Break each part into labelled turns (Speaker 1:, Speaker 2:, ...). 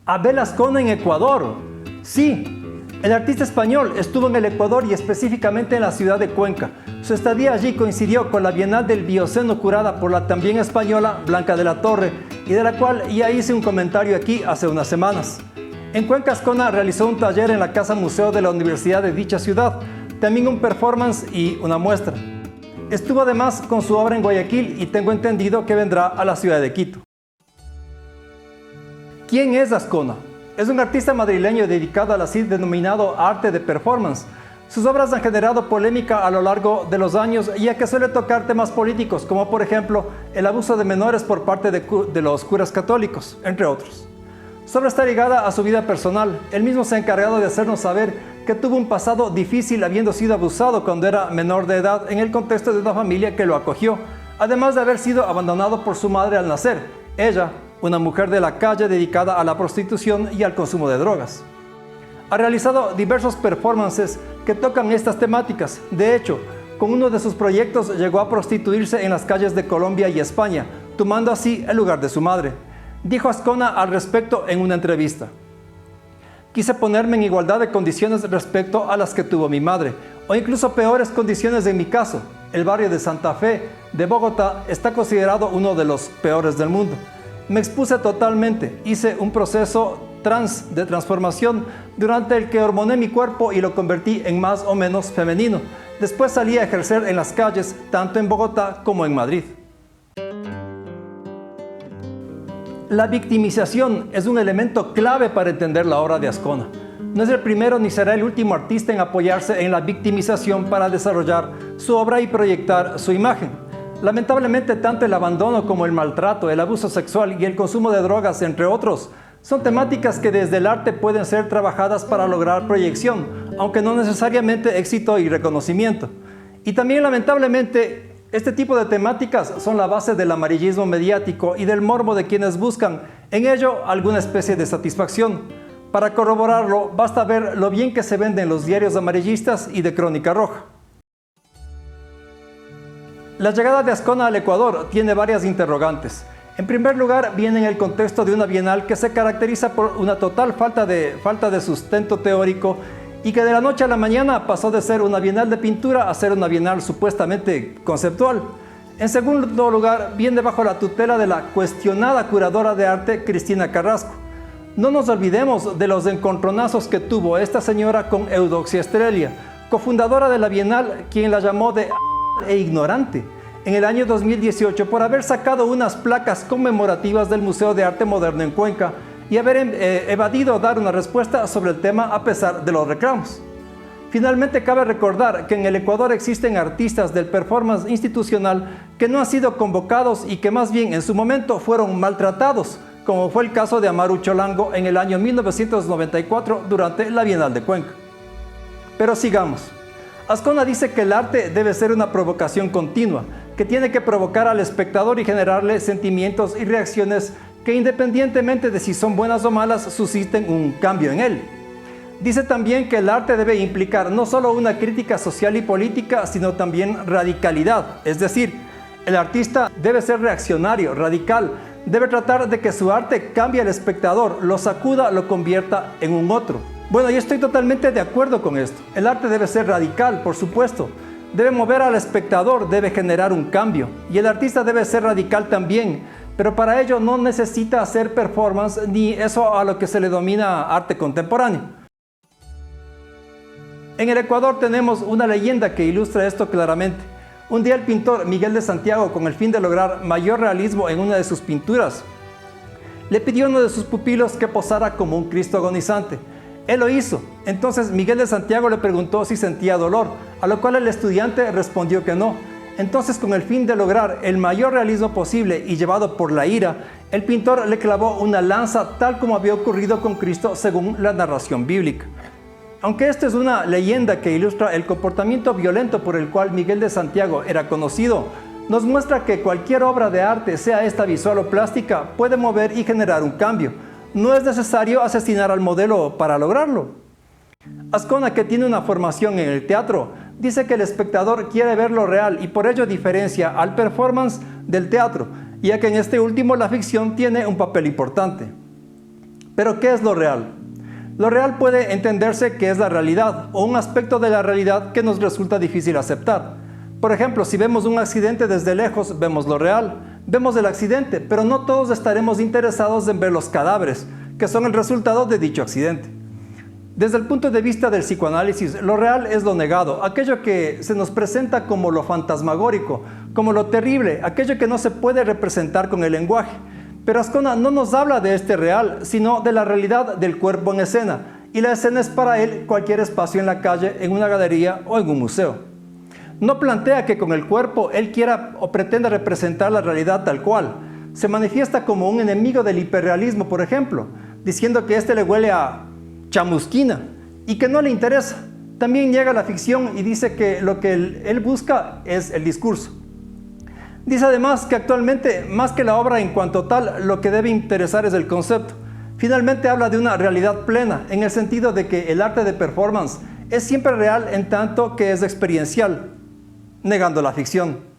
Speaker 1: Abel Azcona en Ecuador. Sí, el artista español estuvo en el Ecuador y específicamente en la ciudad de Cuenca. Su estadía allí coincidió con la Bienal del Bioceno curada por la también española Blanca de la Torre y de la cual ya hice un comentario aquí hace unas semanas. En Cuenca, Azcona realizó un taller en la Casa Museo de la Universidad de dicha ciudad, también un performance y una muestra. Estuvo además con su obra en Guayaquil y tengo entendido que vendrá a la ciudad de Quito. ¿Quién es Azcona? Es un artista madrileño dedicado al así denominado arte de performance. Sus obras han generado polémica a lo largo de los años, ya que suele tocar temas políticos, como por ejemplo el abuso de menores por parte de los curas católicos, entre otros. Su obra está ligada a su vida personal. Él mismo se ha encargado de hacernos saber que tuvo un pasado difícil habiendo sido abusado cuando era menor de edad en el contexto de una familia que lo acogió, además de haber sido abandonado por su madre al nacer. Ella, una mujer de la calle dedicada a la prostitución y al consumo de drogas. Ha realizado diversos performances que tocan estas temáticas. De hecho, con uno de sus proyectos llegó a prostituirse en las calles de Colombia y España, tomando así el lugar de su madre. Dijo Azcona al respecto en una entrevista: quise ponerme en igualdad de condiciones respecto a las que tuvo mi madre, o incluso peores condiciones en mi caso. El barrio de Santa Fe de Bogotá está considerado uno de los peores del mundo. Me expuse totalmente, hice un proceso de transformación durante el que hormoné mi cuerpo y lo convertí en más o menos femenino. Después salí a ejercer en las calles, tanto en Bogotá como en Madrid. La victimización es un elemento clave para entender la obra de Azcona. No es el primero ni será el último artista en apoyarse en la victimización para desarrollar su obra y proyectar su imagen. Lamentablemente, tanto el abandono como el maltrato, el abuso sexual y el consumo de drogas, entre otros, son temáticas que desde el arte pueden ser trabajadas para lograr proyección, aunque no necesariamente éxito y reconocimiento. Y también, lamentablemente, este tipo de temáticas son la base del amarillismo mediático y del morbo de quienes buscan en ello alguna especie de satisfacción. Para corroborarlo, basta ver lo bien que se venden los diarios amarillistas y de Crónica Roja. La llegada de Azcona al Ecuador tiene varias interrogantes. En primer lugar, viene en el contexto de una bienal que se caracteriza por una total falta de sustento teórico y que de la noche a la mañana pasó de ser una bienal de pintura a ser una bienal supuestamente conceptual. En segundo lugar, viene bajo la tutela de la cuestionada curadora de arte Cristina Carrasco. No nos olvidemos de los encontronazos que tuvo esta señora con Eudoxia Estrella, cofundadora de la bienal, quien la llamó de e ignorante en el año 2018 por haber sacado unas placas conmemorativas del Museo de Arte Moderno en Cuenca y haber evadido dar una respuesta sobre el tema a pesar de los reclamos. Finalmente, cabe recordar que en el Ecuador existen artistas del performance institucional que no han sido convocados y que más bien en su momento fueron maltratados, como fue el caso de Amaru Cholango en el año 1994 durante la Bienal de Cuenca. Pero sigamos. Azcona dice que el arte debe ser una provocación continua, que tiene que provocar al espectador y generarle sentimientos y reacciones que, independientemente de si son buenas o malas, susciten un cambio en él. Dice también que el arte debe implicar no solo una crítica social y política, sino también radicalidad. Es decir, el artista debe ser reaccionario, radical, debe tratar de que su arte cambie al espectador, lo sacuda, lo convierta en un otro. Bueno, yo estoy totalmente de acuerdo con esto. El arte debe ser radical, por supuesto. Debe mover al espectador, debe generar un cambio. Y el artista debe ser radical también. Pero para ello no necesita hacer performance ni eso a lo que se le denomina arte contemporáneo. En el Ecuador tenemos una leyenda que ilustra esto claramente. Un día el pintor Miguel de Santiago, con el fin de lograr mayor realismo en una de sus pinturas, le pidió a uno de sus pupilos que posara como un Cristo agonizante. Él lo hizo. Entonces Miguel de Santiago le preguntó si sentía dolor, a lo cual el estudiante respondió que no. Entonces, con el fin de lograr el mayor realismo posible y llevado por la ira, el pintor le clavó una lanza tal como había ocurrido con Cristo según la narración bíblica. Aunque esta es una leyenda que ilustra el comportamiento violento por el cual Miguel de Santiago era conocido, nos muestra que cualquier obra de arte, sea esta visual o plástica, puede mover y generar un cambio. No es necesario asesinar al modelo para lograrlo. Azcona, que tiene una formación en el teatro, dice que el espectador quiere ver lo real y por ello diferencia al performance del teatro, ya que en este último la ficción tiene un papel importante. Pero ¿qué es lo real? Lo real puede entenderse que es la realidad o un aspecto de la realidad que nos resulta difícil aceptar. Por ejemplo, si vemos un accidente desde lejos, vemos lo real, vemos el accidente, pero no todos estaremos interesados en ver los cadáveres, que son el resultado de dicho accidente. Desde el punto de vista del psicoanálisis, lo real es lo negado, aquello que se nos presenta como lo fantasmagórico, como lo terrible, aquello que no se puede representar con el lenguaje. Pero Azcona no nos habla de este real, sino de la realidad del cuerpo en escena, y la escena es para él cualquier espacio en la calle, en una galería o en un museo. No plantea que con el cuerpo él quiera o pretenda representar la realidad tal cual. Se manifiesta como un enemigo del hiperrealismo, por ejemplo, diciendo que este le huele a chamusquina y que no le interesa. También niega la ficción y dice que lo que él busca es el discurso. Dice además que actualmente, más que la obra en cuanto tal, lo que debe interesar es el concepto. Finalmente habla de una realidad plena, en el sentido de que el arte de performance es siempre real en tanto que es experiencial, negando la ficción.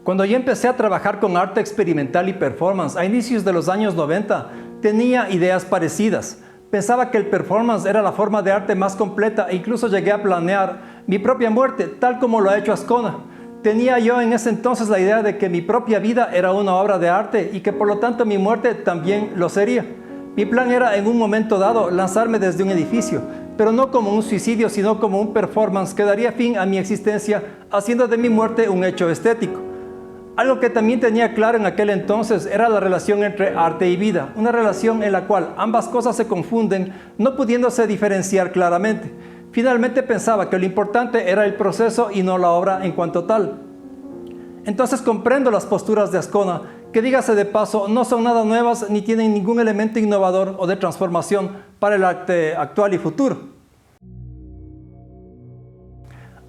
Speaker 1: Cuando yo empecé a trabajar con arte experimental y performance a inicios de los años 90, tenía ideas parecidas. Pensaba que el performance era la forma de arte más completa e incluso llegué a planear mi propia muerte, tal como lo ha hecho Azcona. Tenía yo en ese entonces la idea de que mi propia vida era una obra de arte y que por lo tanto mi muerte también lo sería. Mi plan era en un momento dado lanzarme desde un edificio, pero no como un suicidio, sino como un performance que daría fin a mi existencia, haciendo de mi muerte un hecho estético. Algo que también tenía claro en aquel entonces era la relación entre arte y vida, una relación en la cual ambas cosas se confunden, no pudiéndose diferenciar claramente. Finalmente pensaba que lo importante era el proceso y no la obra en cuanto tal. Entonces comprendo las posturas de Azcona, que dígase de paso, no son nada nuevas ni tienen ningún elemento innovador o de transformación para el arte actual y futuro.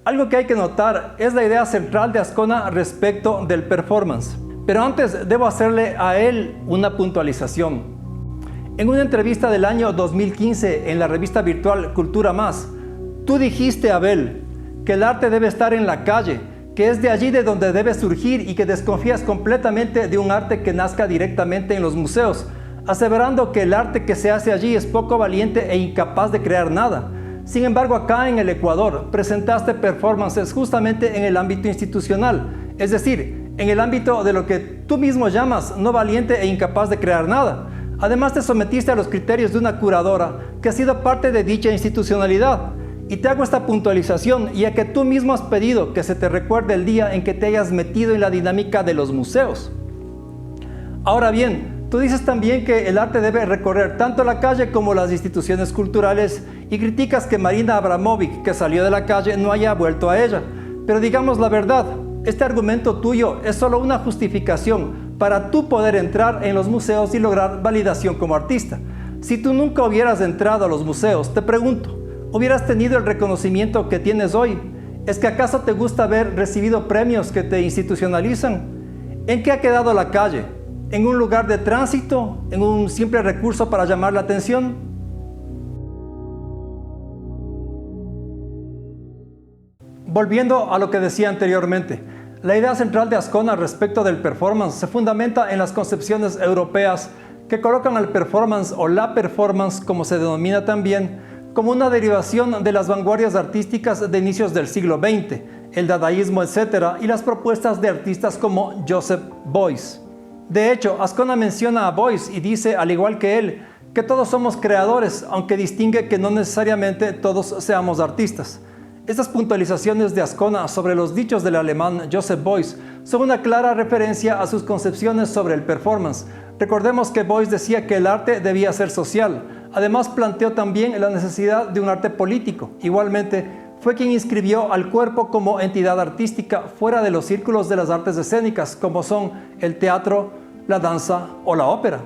Speaker 1: Algo que hay que notar es la idea central de Azcona respecto del performance. Pero antes debo hacerle a él una puntualización. En una entrevista del año 2015 en la revista virtual Cultura Más, tú dijiste, Abel, que el arte debe estar en la calle, que es de allí de donde debe surgir y que desconfías completamente de un arte que nazca directamente en los museos, aseverando que el arte que se hace allí es poco valiente e incapaz de crear nada. Sin embargo, acá en el Ecuador presentaste performances justamente en el ámbito institucional, es decir, en el ámbito de lo que tú mismo llamas no valiente e incapaz de crear nada. Además te sometiste a los criterios de una curadora que ha sido parte de dicha institucionalidad. Y te hago esta puntualización ya que tú mismo has pedido que se te recuerde el día en que te hayas metido en la dinámica de los museos. Ahora bien, tú dices también que el arte debe recorrer tanto la calle como las instituciones culturales y criticas que Marina Abramovic, que salió de la calle, no haya vuelto a ella. Pero digamos la verdad, este argumento tuyo es solo una justificación para tú poder entrar en los museos y lograr validación como artista. Si tú nunca hubieras entrado a los museos, te pregunto, ¿hubieras tenido el reconocimiento que tienes hoy? ¿Es que acaso te gusta haber recibido premios que te institucionalizan? ¿En qué ha quedado la calle? ¿En un lugar de tránsito? ¿En un simple recurso para llamar la atención? Volviendo a lo que decía anteriormente, la idea central de Azcona respecto del performance se fundamenta en las concepciones europeas que colocan al performance o la performance, como se denomina también, como una derivación de las vanguardias artísticas de inicios del siglo XX, el dadaísmo, etc., y las propuestas de artistas como Joseph Beuys. De hecho, Azcona menciona a Beuys y dice, al igual que él, que todos somos creadores, aunque distingue que no necesariamente todos seamos artistas. Estas puntualizaciones de Azcona sobre los dichos del alemán Joseph Beuys son una clara referencia a sus concepciones sobre el performance. Recordemos que Beuys decía que el arte debía ser social. Además, planteó también la necesidad de un arte político. Igualmente, fue quien inscribió al cuerpo como entidad artística fuera de los círculos de las artes escénicas, como son el teatro, la danza o la ópera.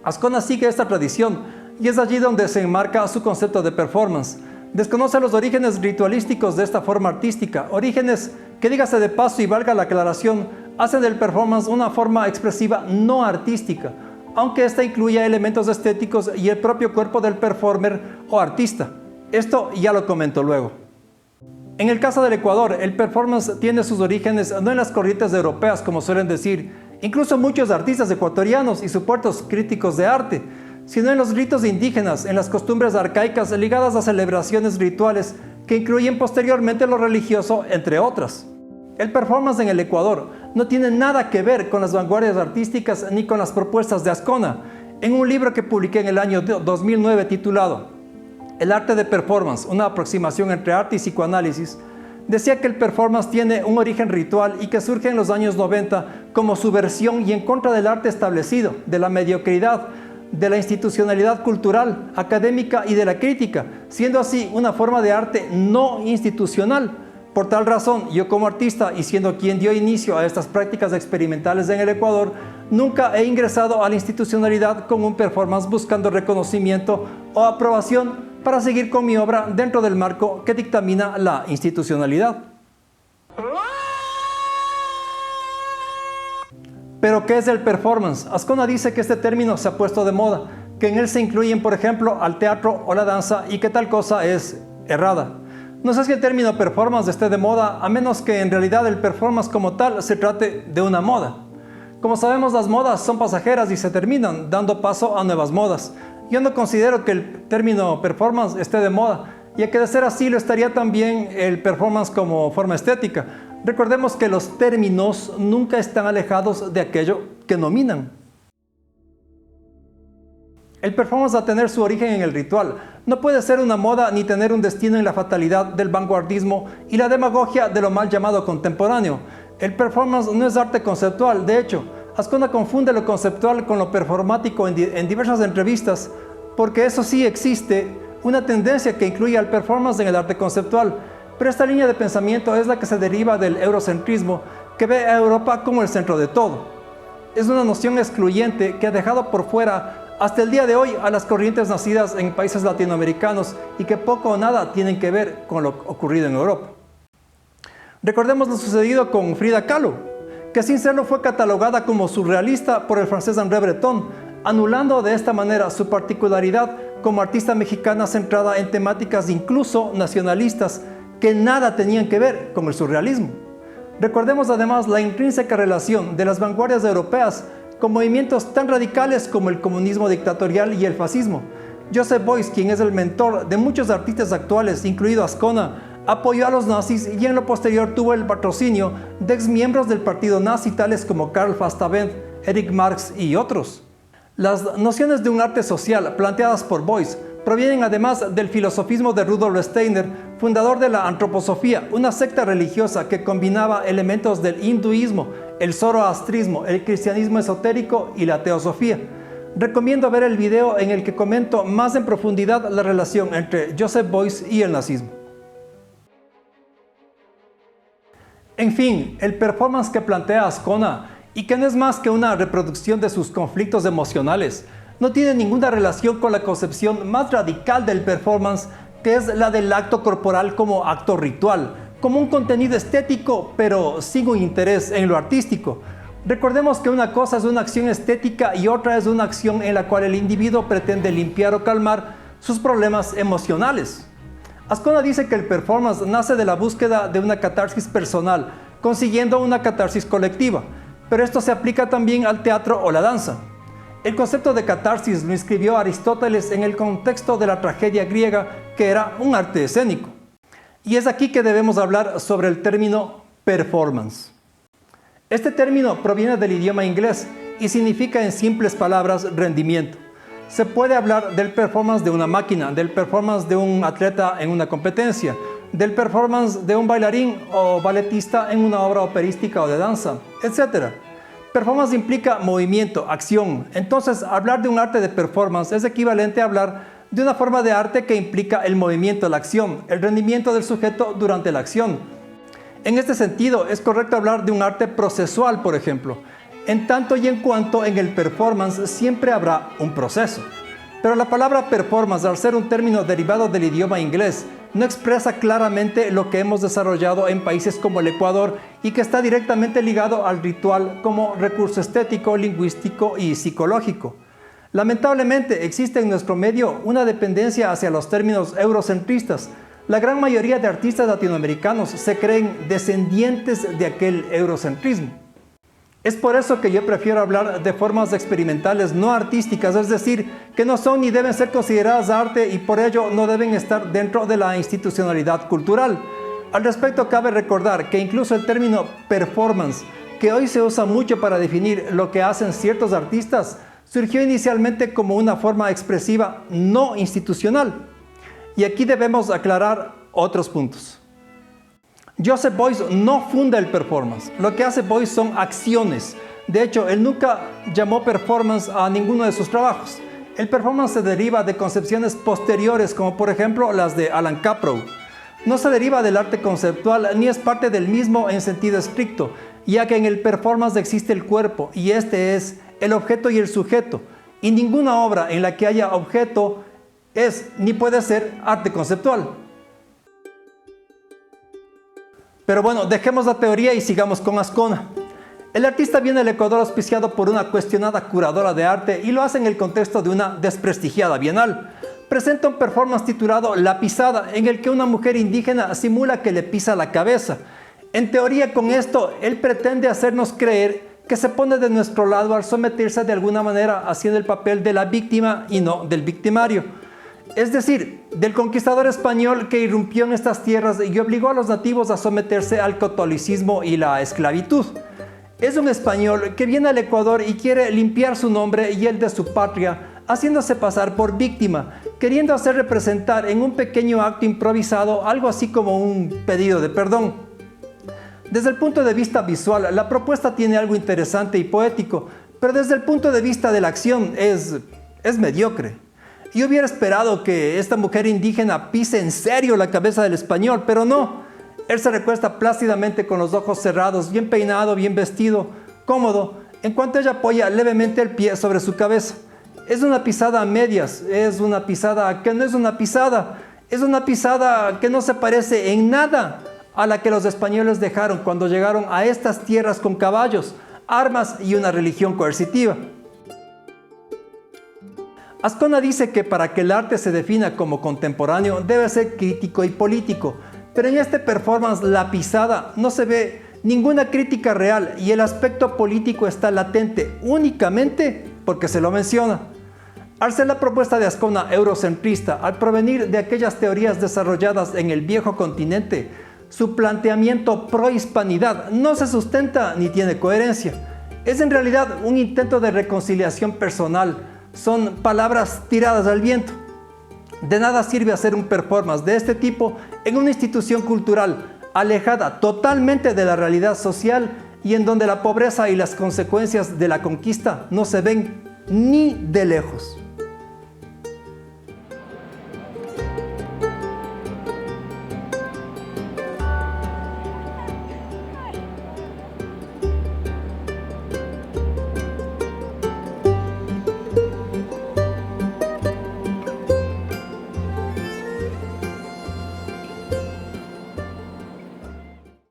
Speaker 1: Azcona sigue esta tradición y es allí donde se enmarca su concepto de performance. Desconoce los orígenes ritualísticos de esta forma artística, orígenes que, dígase de paso y valga la aclaración, hacen del performance una forma expresiva no artística, aunque ésta incluya elementos estéticos y el propio cuerpo del performer o artista. Esto ya lo comento luego. En el caso del Ecuador, el performance tiene sus orígenes no en las corrientes europeas, como suelen decir, incluso muchos artistas ecuatorianos y supuestos críticos de arte, sino en los ritos indígenas, en las costumbres arcaicas ligadas a celebraciones rituales que incluyen posteriormente lo religioso, entre otras. El performance en el Ecuador no tiene nada que ver con las vanguardias artísticas ni con las propuestas de Azcona. En un libro que publiqué en el año 2009 titulado El arte de performance, una aproximación entre arte y psicoanálisis, decía que el performance tiene un origen ritual y que surge en los años 90 como subversión y en contra del arte establecido, de la mediocridad, de la institucionalidad cultural, académica y de la crítica, siendo así una forma de arte no institucional. Por tal razón, yo como artista y siendo quien dio inicio a estas prácticas experimentales en el Ecuador, nunca he ingresado a la institucionalidad con un performance buscando reconocimiento o aprobación para seguir con mi obra dentro del marco que dictamina la institucionalidad. ¿Pero qué es el performance? Azcona dice que este término se ha puesto de moda, que en él se incluyen, por ejemplo, al teatro o la danza y que tal cosa es errada. No sé si el término performance esté de moda, a menos que en realidad el performance como tal se trate de una moda. Como sabemos, las modas son pasajeras y se terminan, dando paso a nuevas modas. Yo no considero que el término performance esté de moda, ya que de ser así lo estaría también el performance como forma estética. Recordemos que los términos nunca están alejados de aquello que nominan. El performance va a tener su origen en el ritual. No puede ser una moda ni tener un destino en la fatalidad del vanguardismo y la demagogia de lo mal llamado contemporáneo. El performance no es arte conceptual. De hecho, Azcona confunde lo conceptual con lo performático en diversas entrevistas, porque eso sí existe una tendencia que incluye al performance en el arte conceptual. Pero esta línea de pensamiento es la que se deriva del eurocentrismo, que ve a Europa como el centro de todo. Es una noción excluyente que ha dejado por fuera hasta el día de hoy a las corrientes nacidas en países latinoamericanos y que poco o nada tienen que ver con lo ocurrido en Europa. Recordemos lo sucedido con Frida Kahlo, que sin serlo fue catalogada como surrealista por el francés André Breton, anulando de esta manera su particularidad como artista mexicana centrada en temáticas incluso nacionalistas que nada tenían que ver con el surrealismo. Recordemos además la intrínseca relación de las vanguardias europeas con movimientos tan radicales como el comunismo dictatorial y el fascismo. Joseph Beuys, quien es el mentor de muchos artistas actuales, incluido Azcona, apoyó a los nazis y en lo posterior tuvo el patrocinio de exmiembros del partido nazi tales como Karl Fastavent, Erich Marx y otros. Las nociones de un arte social planteadas por Beuys provienen además del filosofismo de Rudolf Steiner, fundador de la antroposofía, una secta religiosa que combinaba elementos del hinduismo, el zoroastrismo, el cristianismo esotérico y la teosofía. Recomiendo ver el video en el que comento más en profundidad la relación entre Joseph Beuys y el nazismo. En fin, el performance que plantea Azcona, y que no es más que una reproducción de sus conflictos emocionales, no tiene ninguna relación con la concepción más radical del performance, que es la del acto corporal como acto ritual, como un contenido estético, pero sin un interés en lo artístico. Recordemos que una cosa es una acción estética y otra es una acción en la cual el individuo pretende limpiar o calmar sus problemas emocionales. Azcona dice que el performance nace de la búsqueda de una catarsis personal, consiguiendo una catarsis colectiva, pero esto se aplica también al teatro o la danza. El concepto de catarsis lo inscribió Aristóteles en el contexto de la tragedia griega, que era un arte escénico. Y es aquí que debemos hablar sobre el término performance. Este término proviene del idioma inglés y significa en simples palabras rendimiento. Se puede hablar del performance de una máquina, del performance de un atleta en una competencia, del performance de un bailarín o balletista en una obra operística o de danza, etc. Performance implica movimiento, acción. Entonces, hablar de un arte de performance es equivalente a hablar de una forma de arte que implica el movimiento, la acción, el rendimiento del sujeto durante la acción. En este sentido, es correcto hablar de un arte procesual, por ejemplo, en tanto y en cuanto en el performance siempre habrá un proceso. Pero la palabra performance, al ser un término derivado del idioma inglés, no expresa claramente lo que hemos desarrollado en países como el Ecuador y que está directamente ligado al ritual como recurso estético, lingüístico y psicológico. Lamentablemente existe en nuestro medio una dependencia hacia los términos eurocentristas. La gran mayoría de artistas latinoamericanos se creen descendientes de aquel eurocentrismo. Es por eso que yo prefiero hablar de formas experimentales no artísticas, es decir, que no son ni deben ser consideradas arte y por ello no deben estar dentro de la institucionalidad cultural. Al respecto, cabe recordar que incluso el término performance, que hoy se usa mucho para definir lo que hacen ciertos artistas, surgió inicialmente como una forma expresiva no institucional. Y aquí debemos aclarar otros puntos. Joseph Beuys no funda el performance. Lo que hace Beuys son acciones. De hecho, él nunca llamó performance a ninguno de sus trabajos. El performance se deriva de concepciones posteriores, como por ejemplo las de Alan Caprow. No se deriva del arte conceptual ni es parte del mismo en sentido estricto, ya que en el performance existe el cuerpo y este es el objeto y el sujeto. Y ninguna obra en la que haya objeto es ni puede ser arte conceptual. Pero bueno, dejemos la teoría y sigamos con Azcona. El artista viene al Ecuador auspiciado por una cuestionada curadora de arte y lo hace en el contexto de una desprestigiada bienal. Presenta un performance titulado La Pisada, en el que una mujer indígena simula que le pisa la cabeza. En teoría, con esto, él pretende hacernos creer que se pone de nuestro lado al someterse de alguna manera haciendo el papel de la víctima y no del victimario. Es decir, del conquistador español que irrumpió en estas tierras y obligó a los nativos a someterse al catolicismo y la esclavitud. Es un español que viene al Ecuador y quiere limpiar su nombre y el de su patria, haciéndose pasar por víctima, queriendo hacer representar en un pequeño acto improvisado algo así como un pedido de perdón. Desde el punto de vista visual, la propuesta tiene algo interesante y poético, pero desde el punto de vista de la acción es mediocre. Yo hubiera esperado que esta mujer indígena pise en serio la cabeza del español, pero no. Él se recuesta plácidamente con los ojos cerrados, bien peinado, bien vestido, cómodo, en cuanto ella apoya levemente el pie sobre su cabeza. Es una pisada a medias, es una pisada que no es una pisada, es una pisada que no se parece en nada a la que los españoles dejaron cuando llegaron a estas tierras con caballos, armas y una religión coercitiva. Azcona dice que para que el arte se defina como contemporáneo debe ser crítico y político, pero en este performance La Pisada no se ve ninguna crítica real y el aspecto político está latente únicamente porque se lo menciona. Al ser la propuesta de Azcona eurocentrista, al provenir de aquellas teorías desarrolladas en el viejo continente, su planteamiento pro-hispanidad no se sustenta ni tiene coherencia. Es en realidad un intento de reconciliación personal. Son palabras tiradas al viento. De nada sirve hacer un performance de este tipo en una institución cultural alejada totalmente de la realidad social y en donde la pobreza y las consecuencias de la conquista no se ven ni de lejos.